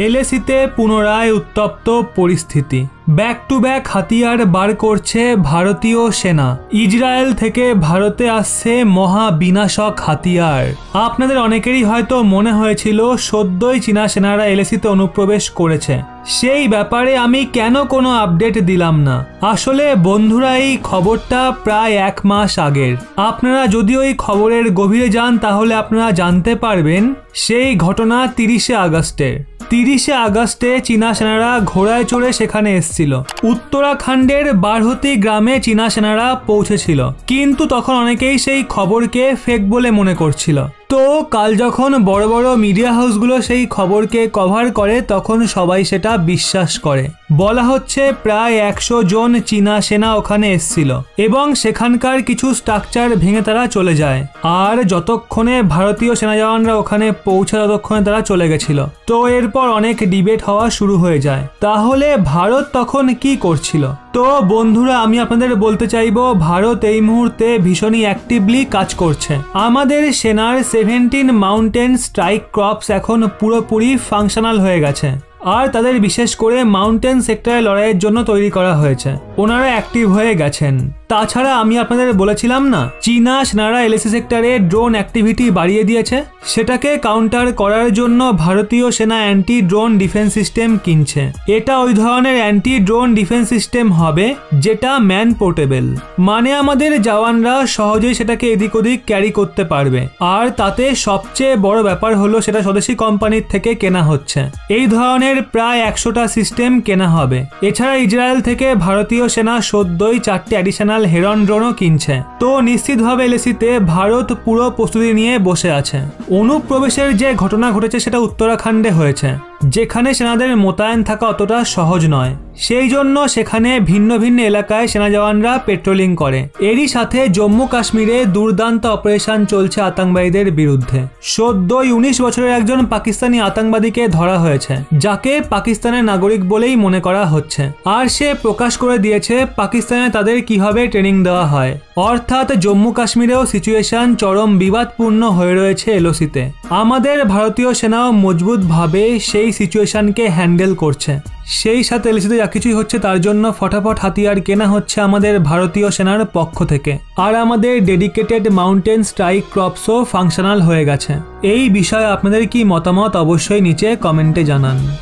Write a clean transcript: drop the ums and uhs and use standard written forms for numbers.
এলএসিতে পুনরায় উত্তপ্ত পরিস্থিতি। ব্যাক টু ব্যাক হাতিয়ার বার করছে ভারতীয় সেনা। ইসরায়েল থেকে ভারতে আসছে মহা বিনাশক হাতিয়ার। আপনাদের অনেকেরই হয়তো মনে হয়েছিল সদ্যই চীনা সেনারা এলএসিতে অনুপ্রবেশ করেছে, সেই ব্যাপারে আমি কেন কোনো আপডেট দিলাম না। আসলে বন্ধুরা, এই খবরটা প্রায় 1 মাস আগের। আপনারা যদি ওই খবরের গভীরে যান তাহলে আপনারা জানতে পারবেন সেই ঘটনা 30শে আগস্টের। 30শে আগস্টে চীনা সেনারা ঘোড়ায় চড়ে সেখানে এসেছিল। উত্তরাখণ্ডের বারহতি গ্রামে চীনা সেনারা পৌঁছেছিল, কিন্তু তখন অনেকেই সেই খবরকে ফেক বলে মনে করছিল। তো কাল যখন বড় বড় মিডিয়া হাউসগুলো সেই খবরকে কভার করে তখন সবাই সেটা বিশ্বাস করে। বলা হচ্ছে প্রায় 100 জন চীনা সেনা ওখানে এসেছিল এবং সেখানকার কিছু স্ট্রাকচার ভেঙে তারা চলে যায়। আর যতক্ষণে ভারতীয় সেনা জওয়ানরা ওখানে পৌঁছায় ততক্ষণে তারা চলে গেছিল। তো এরপর অনেক ডিবেট হওয়া শুরু হয়ে যায়, তাহলে ভারত তখন কি করছিল? তো বন্ধুরা, আমি আপনাদের বলতে চাইবো ভারত এই মুহূর্তে ভীষণই অ্যাক্টিভলি কাজ করছে। আমাদের সেনার 17 মাউন্টেন স্ট্রাইক ক্রপস এখন পুরোপুরি ফাংশনাল হয়ে গেছে আর তাদের বিশেষ করে মাউন্টেন সেক্টরে লড়াইয়ের জন্য তৈরি করা হয়েছে। ওনারা অ্যাক্টিভ হয়ে গেছেন। তাছাড়া আমি আপনাদের বলেছিলাম না, চীনা সেনারা এলএসি সেক্টরে ড্রোন অ্যাক্টিভিটি বাড়িয়ে দিয়েছে। সেটাকে কাউন্টার করার জন্য ভারতীয় সেনা অ্যান্টি ড্রোন ডিফেন্স সিস্টেম কিনছে। এটা ওই ধরনের অ্যান্টি ড্রোন ডিফেন্স সিস্টেম হবে যেটা ম্যান পোর্টেবল, মানে আমাদের জওয়ানরা সহজেই সেটাকে এদিক ওদিক ক্যারি করতে পারবে। আর তাতে সবচেয়ে বড় ব্যাপার হলো সেটা স্বদেশি কোম্পানির থেকে কেনা হচ্ছে। এই ধরনের প্রায় 100টা সিস্টেম কেনা হবে। এছাড়া ইসরায়েল থেকে ভারতীয় সেনা সদ্যই 4টে অ্যাডিশনাল হেরন ড্রোনও কিনছে। তো নিশ্চিতভাবে এলএসিতে ভারত পুরো প্রস্তুতি নিয়ে বসে আছে। অনুপ্রবেশের যে ঘটনা ঘটেছে সেটা উত্তরাখণ্ডে হয়েছে, যেখানে সেনাদের মোতায়েন থাকা অতটা সহজ নয়। সেই জন্য সেখানে ভিন্ন ভিন্ন এলাকায় সেনা জওয়ানরা পেট্রোলিং করে। এরই সাথে জম্মু কাশ্মীরে দুর্দান্ত অপারেশন চলছে আতঙ্কবাদীদের বিরুদ্ধে। সদ্যই 19 বছরের একজন পাকিস্তানি আতঙ্কবাদীকে ধরা হয়েছে, যাকে পাকিস্তানের নাগরিক বলেই মনে করা হচ্ছে। আর সে প্রকাশ করে দিয়েছে পাকিস্তানে তাদের কিভাবে ট্রেনিং দেওয়া হয়। অর্থাৎ জম্মু কাশ্মীরেও সিচুয়েশন চরম বিবাদপূর্ণ হয়ে রয়েছে এলওসিতে। আমাদের ভারতীয় সেনাও মজবুতভাবে সেই সিচুয়েশনকে হ্যান্ডেল করছে। সেই সাথে এলএসিতে যা কিছুই হচ্ছে তার জন্য ফটাফট হাতিয়ার কেনা হচ্ছে আমাদের ভারতীয় সেনার পক্ষ থেকে। আর আমাদের ডেডিকেটেড মাউন্টেন স্ট্রাইক ক্রপসও ফাংশনাল হয়ে গেছে। এই বিষয়ে আপনাদের কি মতামত অবশ্যই নিচে কমেন্টে জানান।